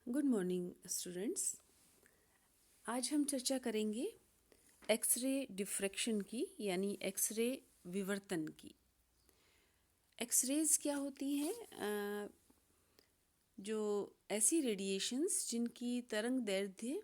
Good morning students. आज हम चर्चा करेंगे एक्सरे डिफ्रैक्शन की, यानी एक्सरे विवर्तन की। एक्सरेज क्या होती हैं? जो ऐसी रेडिएशंस जिनकी तरंग दैर्ध्य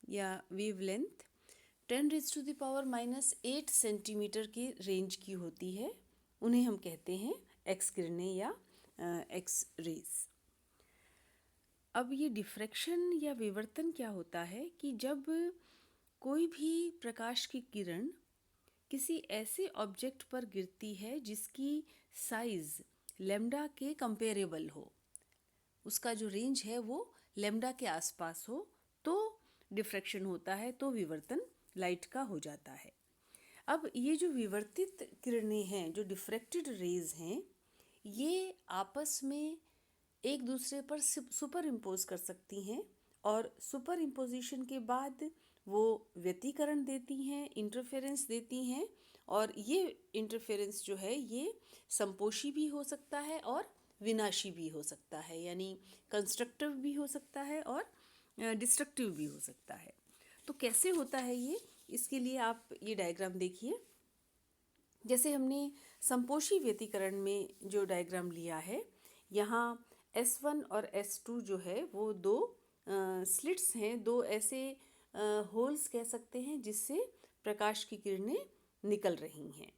या वेवलेंथ 10⁻⁻8 सेंटीमीटर की रेंज की होती है, उन्हें हम कहते हैं एक्स किरणें या एक्स रेज। अब ये डिफ्रैक्शन या विवर्तन क्या होता है कि जब कोई भी प्रकाश की किरण किसी ऐसे ऑब्जेक्ट पर गिरती है जिसकी साइज लैम्डा के कंपेरेबल हो, उसका जो रेंज है वो लैम्डा के आसपास हो, तो डिफ्रैक्शन होता है, तो विवर्तन लाइट का हो जाता है। अब ये जो विवर्तित किरणें हैं, जो डिफ्रैक्टेड रेज हैं, ये आपस में एक दूसरे पर सुपर इम्पोज कर सकती हैं और सुपर इम्पोजिशन के बाद वो व्यतिकरण देती हैं, इंटरफेरेंस देती हैं। और ये इंटरफेरेंस जो है ये संपोषी भी हो सकता है और विनाशी भी हो सकता है, यानी कंस्ट्रक्टिव भी हो सकता है और डिस्ट्रक्टिव भी हो सकता है। तो कैसे होता है ये, इसके लिए आप ये डायग्राम देखिए। जैसे हमने संपोषी व्यतिकरण में जो डायग्राम लिया है, यहाँ S1 और S2 जो है वो दो स्लिट्स हैं, दो ऐसे होल्स कह सकते हैं जिससे प्रकाश की किरणें निकल रही हैं।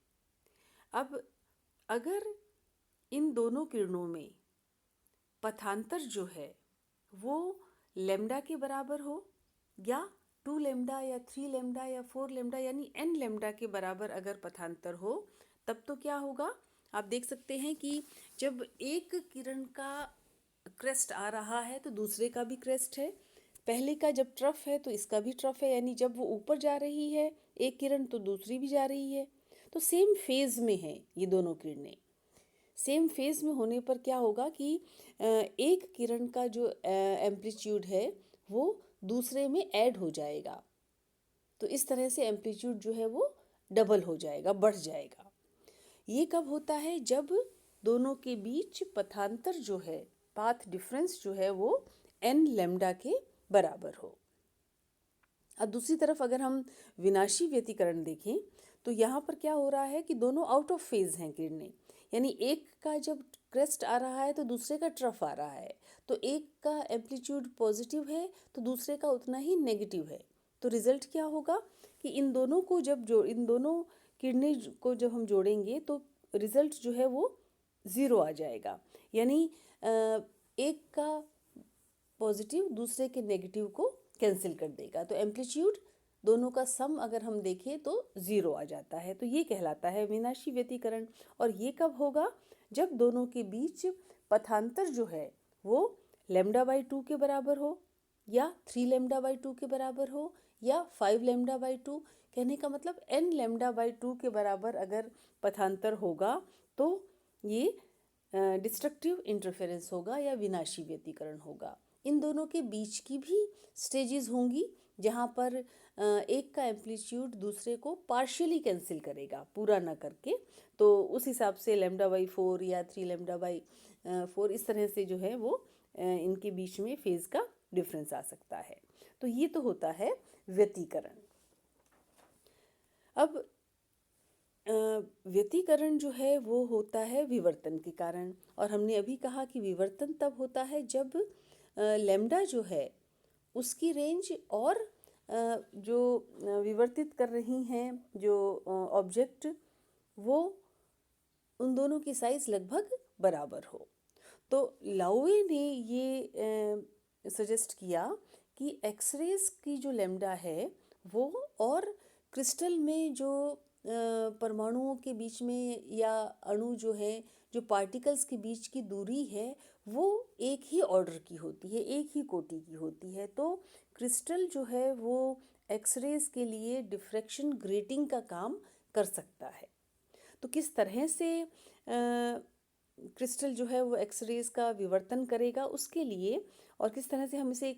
अब अगर इन दोनों किरणों में पथांतर जो है वो लैम्डा के बराबर हो, या 2 लैम्डा या 3 लैम्डा या 4 लैम्डा यानी n लैम्डा के बराबर अगर पथांतर हो, तब तो क्या होगा? आप देख सकते हैं कि जब एक किरण का क्रेस्ट आ रहा है तो दूसरे का भी क्रेस्ट है, पहले का जब ट्रफ है तो इसका भी ट्रफ है, यानी जब वो ऊपर जा रही है एक किरण तो दूसरी भी जा रही है। तो सेम फेज में है ये दोनों किरणें। सेम फेज में होने पर क्या होगा कि एक किरण का जो एम्पलीट्यूड है वो दूसरे में ऐड हो जाएगा, तो इस तरह से एम्पलीट्यूड जो है वो डबल हो जाएगा, बढ़ जाएगा। ये कब होता है? जब दोनों के बीच पथांतर जो है, पाथ डिफरेंस जो है वो n लैम्डा के बराबर हो। अब दूसरी तरफ अगर हम विनाशी व्यतिकरण देखें तो यहाँ पर क्या हो रहा है कि दोनों आउट ऑफ फेज हैं किरणें, यानी एक का जब क्रेस्ट आ रहा है तो दूसरे का ट्रफ आ रहा है, तो एक का एम्पलीट्यूड पॉजिटिव है तो दूसरे का उतना ही नेगेटिव है। तो रिजल्ट क्या होगा कि इन दोनों को इन दोनों किरणें को जब हम जोड़ेंगे तो रिजल्ट जो है वो ज़ीरो आ जाएगा, यानी एक का पॉजिटिव दूसरे के नेगेटिव को कैंसिल कर देगा, तो एम्पलीट्यूड दोनों का सम अगर हम देखें तो ज़ीरो आ जाता है। तो ये कहलाता है विनाशी व्यतिकरण। और ये कब होगा? जब दोनों के बीच पथांतर जो है वो λ/2 के बराबर हो, या 3 λ/2 के बराबर हो, या 5 λ/2। कहने का मतलब n λ/2 के बराबर अगर पथांतर होगा तो ये डिस्ट्रक्टिव इंटरफेरेंस होगा या विनाशी व्यतिकरण होगा। इन दोनों के बीच की भी स्टेजेस होंगी जहाँ पर एक का एम्पलीट्यूड दूसरे को पार्शियली कैंसिल करेगा, पूरा ना करके। तो उस हिसाब से λ/4 या 3 λ/4 इस तरह से जो है वो इनके बीच में फेज का डिफरेंस आ सकता है। तो ये तो होता है व्यतिकरण। अब व्यतिकरण जो है वो होता है विवर्तन के कारण, और हमने अभी कहा कि विवर्तन तब होता है जब लैम्डा जो है उसकी रेंज और जो विवर्तित कर रही हैं जो ऑब्जेक्ट, वो उन दोनों की साइज लगभग बराबर हो। तो लाउए ने ये सजेस्ट किया कि एक्सरेज की जो लैम्डा है वो और क्रिस्टल में जो परमाणुओं के बीच में या अणु जो है, जो पार्टिकल्स के बीच की दूरी है, वो एक ही ऑर्डर की होती है, एक ही कोटि की होती है। तो क्रिस्टल जो है वो एक्सरेज के लिए डिफ्रैक्शन ग्रेटिंग का काम कर सकता है। तो किस तरह से क्रिस्टल जो है वो एक्सरेज का विवर्तन करेगा, उसके लिए और किस तरह से हम इसे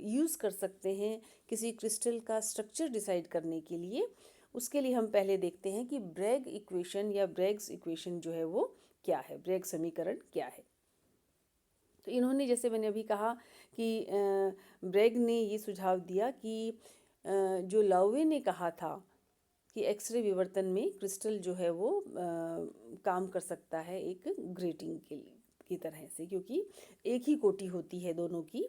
यूज़ कर सकते हैं किसी क्रिस्टल का स्ट्रक्चर डिसाइड करने के लिए, उसके लिए हम पहले देखते हैं कि ब्रैग इक्वेशन या ब्रैग्स इक्वेशन जो है वो क्या है, ब्रैग समीकरण क्या है। तो इन्होंने, जैसे मैंने अभी कहा कि ब्रेग ने ये सुझाव दिया कि जो लाउवे ने कहा था कि एक्सरे विवर्तन में क्रिस्टल जो है वो काम कर सकता है एक ग्रेटिंग की तरह से, क्योंकि एक ही कोटि होती है दोनों की,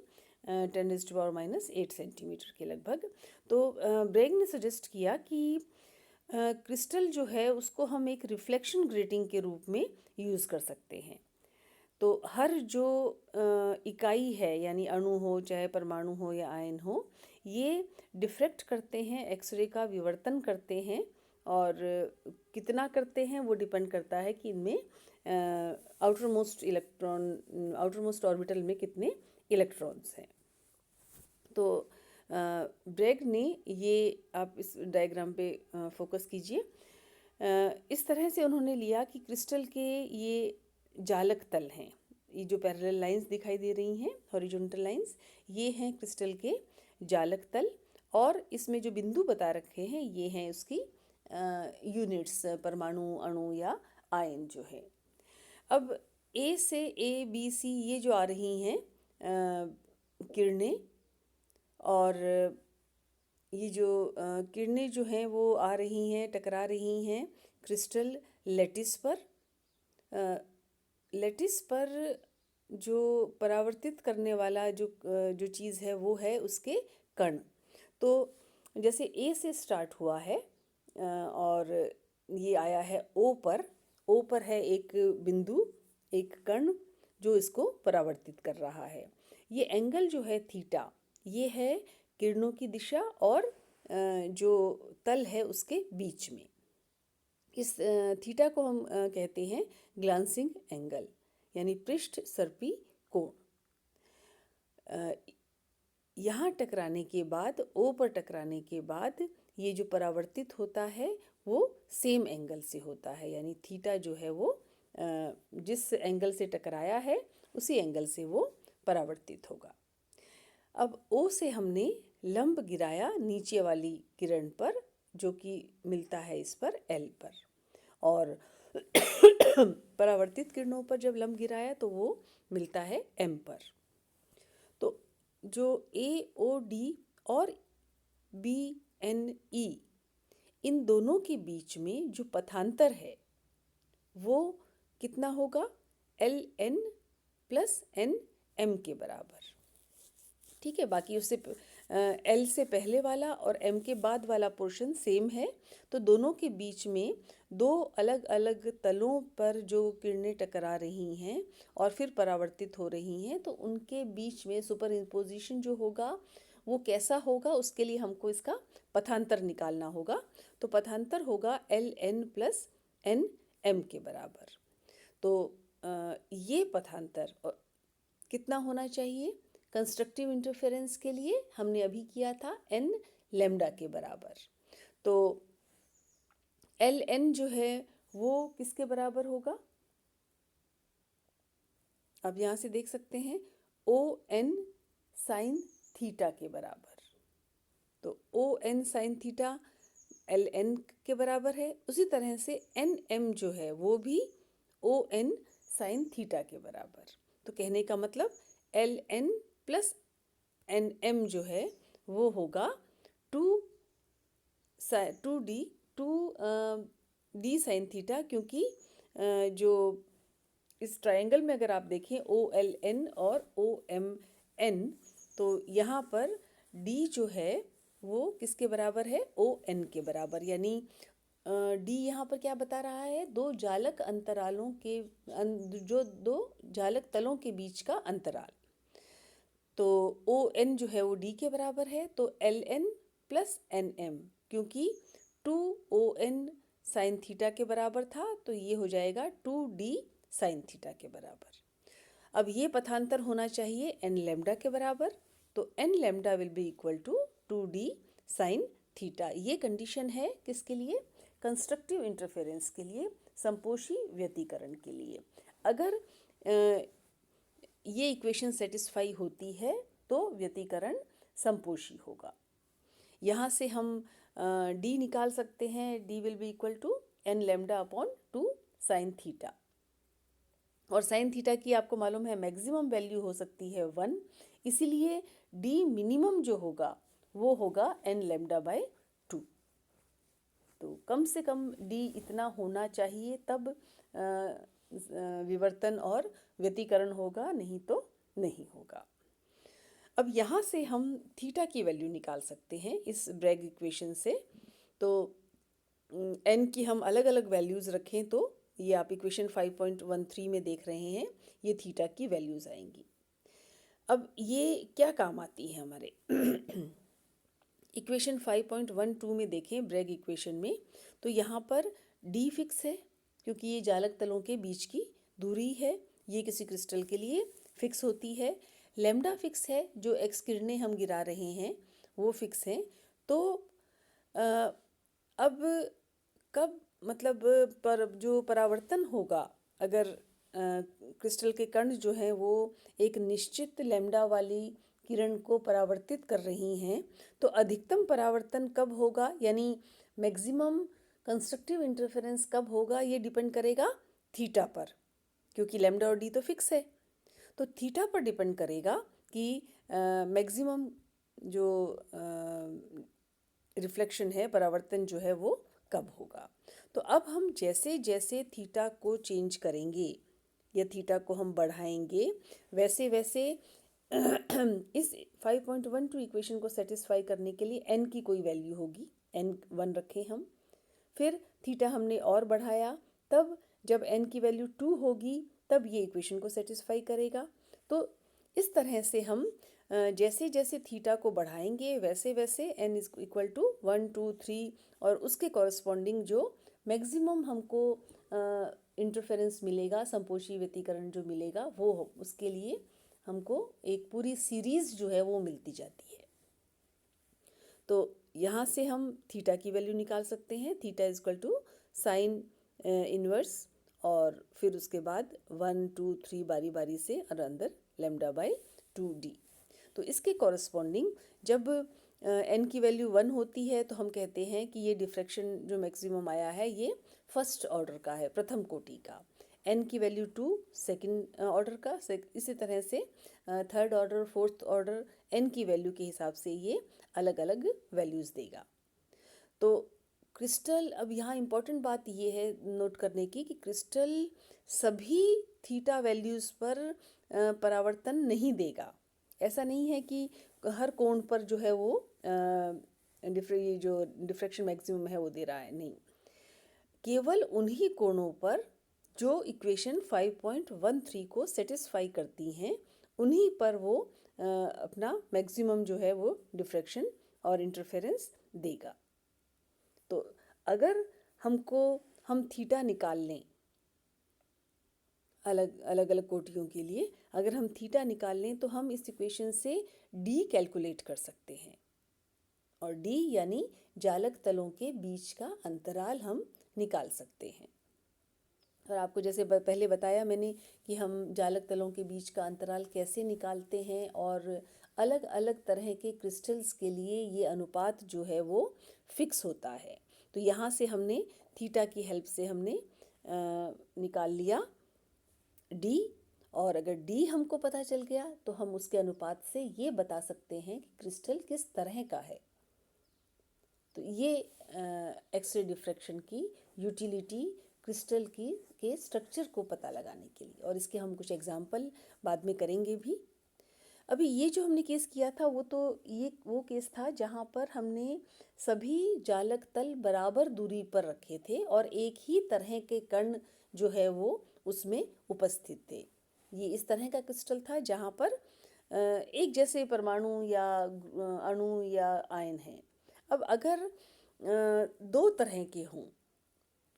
10⁻⁻8 सेंटीमीटर के लगभग। तो ब्रेग ने सजेस्ट किया कि क्रिस्टल जो है उसको हम एक रिफ्लेक्शन ग्रेटिंग के रूप में यूज़ कर सकते हैं। तो हर जो इकाई है, यानी अणु हो चाहे परमाणु हो या आयन हो, ये डिफ्रेक्ट करते हैं, एक्सरे का विवर्तन करते हैं, और कितना करते हैं वो डिपेंड करता है कि इनमें आउटर मोस्ट ऑर्बिटल में कितने इलेक्ट्रॉन्स हैं। तो ब्रेग ने ये, आप इस डायग्राम पे फोकस कीजिए, इस तरह से उन्होंने लिया कि क्रिस्टल के ये जालक तल हैं, ये जो पैरेलल लाइंस दिखाई दे रही हैं, हॉरिजॉन्टल लाइंस, ये हैं क्रिस्टल के जालक तल, और इसमें जो बिंदु बता रखे हैं ये हैं उसकी यूनिट्स, परमाणु, अणु या आयन जो है। अब ए से ए बी सी ये जो आ रही हैं किरणें, और ये जो किरणें जो हैं वो आ रही हैं, टकरा रही हैं क्रिस्टल लेटिस पर। लेटिस पर जो परावर्तित करने वाला जो चीज़ है वो है उसके कण। तो जैसे ए से स्टार्ट हुआ है और ये आया है ओ पर। ओ पर है एक बिंदु, एक कण जो इसको परावर्तित कर रहा है। ये एंगल जो है थीटा, ये है किरणों की दिशा और जो तल है उसके बीच में। इस थीटा को हम कहते हैं ग्लांसिंग एंगल, यानी पृष्ठ सर्पी कोण। यहाँ टकराने के बाद, ओ पर टकराने के बाद, ये जो परावर्तित होता है वो सेम एंगल से होता है, यानी थीटा जो है वो जिस एंगल से टकराया है उसी एंगल से वो परावर्तित होगा। अब ओ से हमने लंब गिराया नीचे वाली किरण पर, जो कि मिलता है इस पर एल पर, और परावर्तित किरणों पर जब लंब गिराया तो वो मिलता है एम पर। तो जो ए ओ डी और बी एन ई, इन दोनों के बीच में जो पथांतर है वो कितना होगा? L N plus N M के बराबर। ठीक है, बाकी उससे एल से पहले वाला और एम के बाद वाला पोर्शन सेम है। तो दोनों के बीच में दो अलग अलग तलों पर जो किरणें टकरा रही हैं और फिर परावर्तित हो रही हैं, तो उनके बीच में सुपर इम्पोजिशन जो होगा वो कैसा होगा, उसके लिए हमको इसका पथांतर निकालना होगा। तो पथांतर होगा L N plus N M के बराबर। तो ये पथांतर कितना होना चाहिए? कंस्ट्रक्टिव इंटरफेरेंस के लिए हमने अभी किया था एन लेम्डा के बराबर। तो एल एन जो है वो किसके बराबर होगा? अब यहाँ से देख सकते हैं ओ एन साइन थीटा के बराबर। तो ओ N sine theta L N के बराबर है। उसी तरह से एन एम जो है वो भी ओ एन साइन थीटा के बराबर। तो कहने का मतलब L N plus N M जो है वो होगा टू डी साइन थीटा, क्योंकि जो इस ट्रायंगल में अगर आप देखें ओ एल एन और ओ एम एन, तो यहाँ पर डी जो है वो किसके बराबर है? ओ एन के बराबर। यानी डी यहाँ पर क्या बता रहा है? दो जालक अंतरालों के जो दो जालक तलों के बीच का अंतराल। तो ओ एन जो है वो डी के बराबर है। तो L N plus N M, क्योंकि two O N sine theta के बराबर था तो ये हो जाएगा टू डी साइन थीटा के बराबर। अब ये पथांतर होना चाहिए एन लेम्डा के बराबर। तो N lambda will be equal to two D sine theta. ये कंडीशन है किसके लिए? कंस्ट्रक्टिव इंटरफेरेंस के लिए, संपोषी व्यतिकरण के लिए। अगर ये इक्वेशन सेटिस्फाई होती है तो व्यतिकरण संपोषी होगा। यहाँ से हम डी निकाल सकते हैं। D will be equal to N lambda upon two sine theta. और साइन थीटा की आपको मालूम है मैक्सिमम वैल्यू हो सकती है 1, इसीलिए डी मिनिमम जो होगा वो होगा n लैम्डा बाय 2। तो कम से कम डी इतना होना चाहिए, तब विवर्तन और व्यतिकरण होगा, नहीं तो नहीं होगा। अब यहाँ से हम थीटा की वैल्यू निकाल सकते हैं इस ब्रैग इक्वेशन से। तो n की हम अलग अलग वैल्यूज़ रखें तो ये आप इक्वेशन 5.13 में देख रहे हैं, ये थीटा की वैल्यूज़ आएंगी। अब ये क्या काम आती है हमारे इक्वेशन 5.12 में देखें ब्रैग इक्वेशन में, तो यहाँ पर d फिक्स है क्योंकि ये जालक तलों के बीच की दूरी है, ये किसी क्रिस्टल के लिए फिक्स होती है। लैम्डा फिक्स है, जो एक्स किरणें हम गिरा रहे हैं वो फिक्स हैं। तो अब कब मतलब पर जो परावर्तन होगा, अगर क्रिस्टल के कण जो हैं वो एक निश्चित लैम्डा वाली किरण को परावर्तित कर रही हैं, तो अधिकतम परावर्तन कब होगा, यानी मैक्सिमम कंस्ट्रक्टिव इंटरफेरेंस कब होगा, ये डिपेंड करेगा थीटा पर, क्योंकि लैम्डा और डी तो फिक्स है। तो थीटा पर डिपेंड करेगा कि मैक्सिमम जो रिफ्लेक्शन है, परावर्तन जो है वो कब होगा। तो अब हम जैसे जैसे थीटा को चेंज करेंगे या थीटा को हम बढ़ाएंगे, वैसे वैसे इस 5.12 इक्वेशन को सेटिस्फाई करने के लिए n की कोई वैल्यू होगी, n 1 रखें हम, फिर थीटा हमने और बढ़ाया, तब जब n की वैल्यू 2 होगी तब ये इक्वेशन को सेटिस्फाई करेगा। तो इस तरह से हम जैसे जैसे थीटा को बढ़ाएंगे वैसे वैसे n इज इक्वल टू 1 2 3 और उसके कॉरस्पॉन्डिंग जो मैक्सिमम हमको इंटरफेरेंस मिलेगा, संपोषी व्यतिकरण जो मिलेगा, वो उसके लिए हमको एक पूरी सीरीज़ जो है वो मिलती जाती है। तो यहाँ से हम थीटा की वैल्यू निकाल सकते हैं, theta is equal to sine inverse और फिर उसके बाद 1 2 3 बारी बारी से और अंदर लैम्डा बाय 2d। तो इसके कॉरस्पॉन्डिंग जब n की वैल्यू 1 होती है तो हम कहते हैं कि ये डिफ्रैक्शन जो मैक्सिमम आया है ये फर्स्ट ऑर्डर का है, प्रथम कोटि का। n की वैल्यू 2 सेकंड ऑर्डर का, इसी तरह से third order, fourth order, n की वैल्यू के हिसाब से ये अलग अलग वैल्यूज़ देगा। तो क्रिस्टल, अब यहाँ इम्पॉर्टेंट बात ये है नोट करने की कि क्रिस्टल सभी थीटा वैल्यूज़ पर परावर्तन नहीं देगा। ऐसा नहीं है कि हर कोण पर जो है वो ये जो डिफ्रैक्शन मैक्सिमम है वो दे रहा है, नहीं, केवल उन्हीं कोणों पर जो इक्वेशन 5.13 को सेटिस्फाई करती हैं, उन्हीं पर वो अपना मैक्सिमम जो है वो डिफ्रैक्शन और इंटरफेरेंस देगा। तो अगर हम थीटा निकाल लें अलग अलग कोटियों के लिए, अगर हम थीटा निकाल लें तो हम इस इक्वेशन से डी कैलकुलेट कर सकते हैं, और डी यानी जालक तलों के बीच का अंतराल हम निकाल सकते हैं। और आपको जैसे पहले बताया मैंने कि हम जालक तलों के बीच का अंतराल कैसे निकालते हैं, और अलग अलग तरह के क्रिस्टल्स के लिए ये अनुपात जो है वो फिक्स होता है। तो यहाँ से हमने थीटा की हेल्प से हमने निकाल लिया डी, और अगर डी हमको पता चल गया तो हम उसके अनुपात से ये बता सकते हैं कि क्रिस्टल किस तरह का है। तो ये एक्सरे डिफ्रैक्शन की यूटिलिटी क्रिस्टल के स्ट्रक्चर को पता लगाने के लिए, और इसके हम कुछ एग्जाम्पल बाद में करेंगे भी। अभी ये जो हमने केस किया था ये वो केस था जहाँ पर हमने सभी जालक तल बराबर दूरी पर रखे थे और एक ही तरह के कण जो है वो उसमें उपस्थित थे। ये इस तरह का क्रिस्टल था जहाँ पर एक जैसे परमाणु या अणु या आयन हैं। अब अगर दो तरह के हों,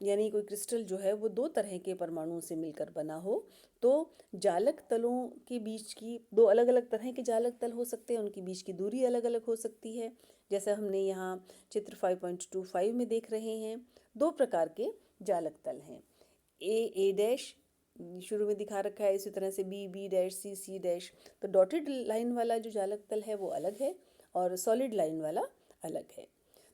यानी कोई क्रिस्टल जो है वो दो तरह के परमाणुओं से मिलकर बना हो, तो जालक तलों के बीच की दो अलग अलग तरह के जालक तल हो सकते हैं, उनके बीच की दूरी अलग अलग हो सकती है। जैसा हमने यहाँ चित्र 5.25 में देख रहे हैं, दो प्रकार के जालक तल हैं। ए डैश शुरू में दिखा रखा है, इसी तरह से बी डैश, सी डैश। तो डॉटेड लाइन वाला जो जालक तल है वो अलग है और सॉलिड लाइन वाला अलग है।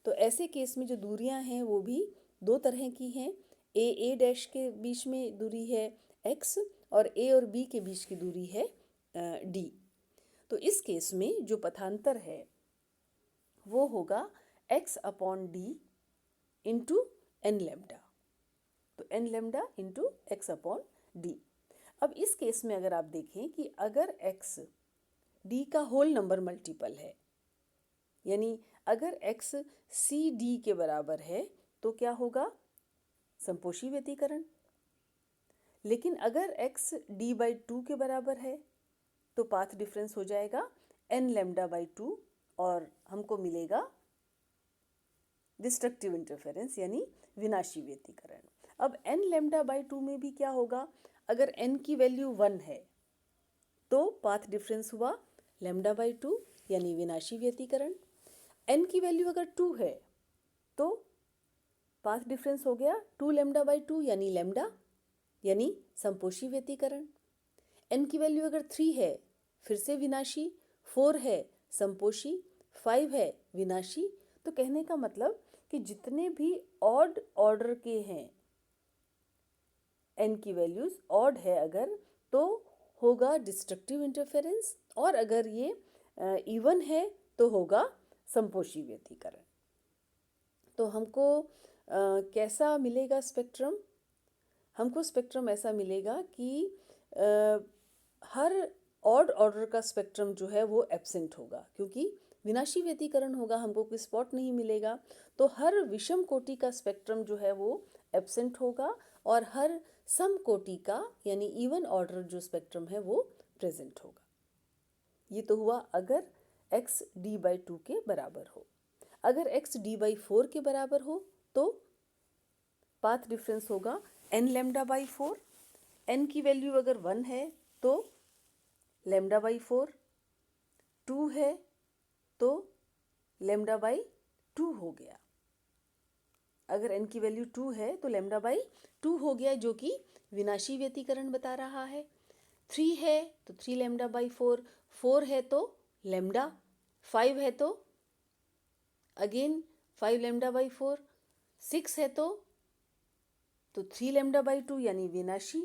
तो ऐसे केस में जो दूरियां हैं वो भी दो तरह की हैं। ए डैश के बीच में दूरी है x और a और b के बीच की दूरी है d। तो इस केस में जो पथांतर है वो होगा x upon d into N lambda. तो N lambda into X upon D. अब इस केस में अगर आप देखें कि अगर x d का होल नंबर मल्टीपल है, यानी अगर x सी डी के बराबर है तो क्या होगा? संपोषी व्यतिकरण। लेकिन अगर x d बाई 2 के बराबर है तो पाथ डिफरेंस हो जाएगा n लेमडा बाई 2 और हमको मिलेगा डिस्ट्रक्टिव इंटरफेरेंस यानी विनाशी व्यतिकरण। अब n लेमडा बाई 2 में भी क्या होगा? अगर n की वैल्यू 1 है तो पाथ डिफरेंस हुआ लेमडा बाई 2 यानी विनाशी व्यतिकरण। n की वैल्यू अगर 2 है तो पाथ डिफरेंस हो गया 2 लेमडा बाई 2 यानी लेमडा यानी संपोषी व्यतिकरण। n की वैल्यू अगर 3 है फिर से विनाशी, 4 है संपोषी, 5 है विनाशी। तो कहने का मतलब कि जितने भी ऑड ऑर्डर के हैं n की वैल्यूज ऑड है अगर तो होगा डिस्ट्रक्टिव इंटरफेरेंस, और अगर ये इवन है तो होगा संपोषी व्यतिकरण। तो हमको कैसा मिलेगा स्पेक्ट्रम? हमको स्पेक्ट्रम ऐसा मिलेगा कि हर ऑड ऑर्डर का स्पेक्ट्रम जो है वो एब्सेंट होगा, क्योंकि विनाशी व्यतिकरण होगा, हमको कोई स्पॉट नहीं मिलेगा। तो हर विषम कोटि का स्पेक्ट्रम जो है वो एब्सेंट होगा और हर सम कोटि का यानी इवन ऑर्डर जो स्पेक्ट्रम है वो प्रेजेंट होगा। ये तो हुआ अगर x d बाई 2 के बराबर हो। अगर x d बाई 4 के बराबर हो तो पाथ डिफरेंस होगा n लेमडा बाई 4। n की वैल्यू अगर 1 है तो लेमडा बाई 4, 2 है तो लेमडा बाई 2 हो गया। अगर n की वैल्यू 2 है तो लेमडा बाई 2 हो गया, जो कि विनाशी व्यतिकरण बता रहा है। 3 है तो 3 लेमडा बाई 4, 4 है तो लेमडा, 5 है तो अगेन 5 लेमडा बाई 4, 6 है तो 3 लेमडा बाई 2 यानी विनाशी।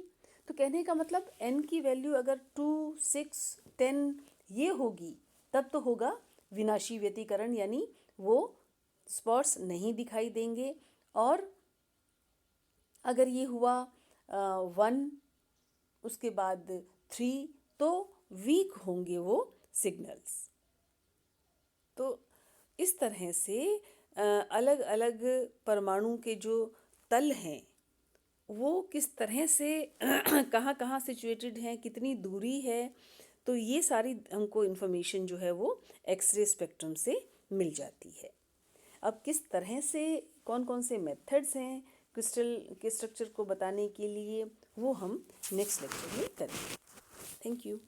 तो कहने का मतलब n की वैल्यू अगर 2, 6, 10 ये होगी तब तो होगा विनाशी व्यतिकरण, यानी वो स्पॉट्स नहीं दिखाई देंगे। और अगर ये हुआ 1 उसके बाद 3 तो वीक होंगे वो सिग्नल्स। तो इस तरह से अलग अलग परमाणु के जो तल हैं वो किस तरह से कहाँ कहाँ सिचुएटेड हैं, कितनी दूरी है, तो ये सारी हमको इन्फॉर्मेशन जो है वो एक्सरे स्पेक्ट्रम से मिल जाती है। अब किस तरह से कौन कौन से मेथड्स हैं क्रिस्टल के स्ट्रक्चर को बताने के लिए वो हम नेक्स्ट लेक्चर में करेंगे। Thank you.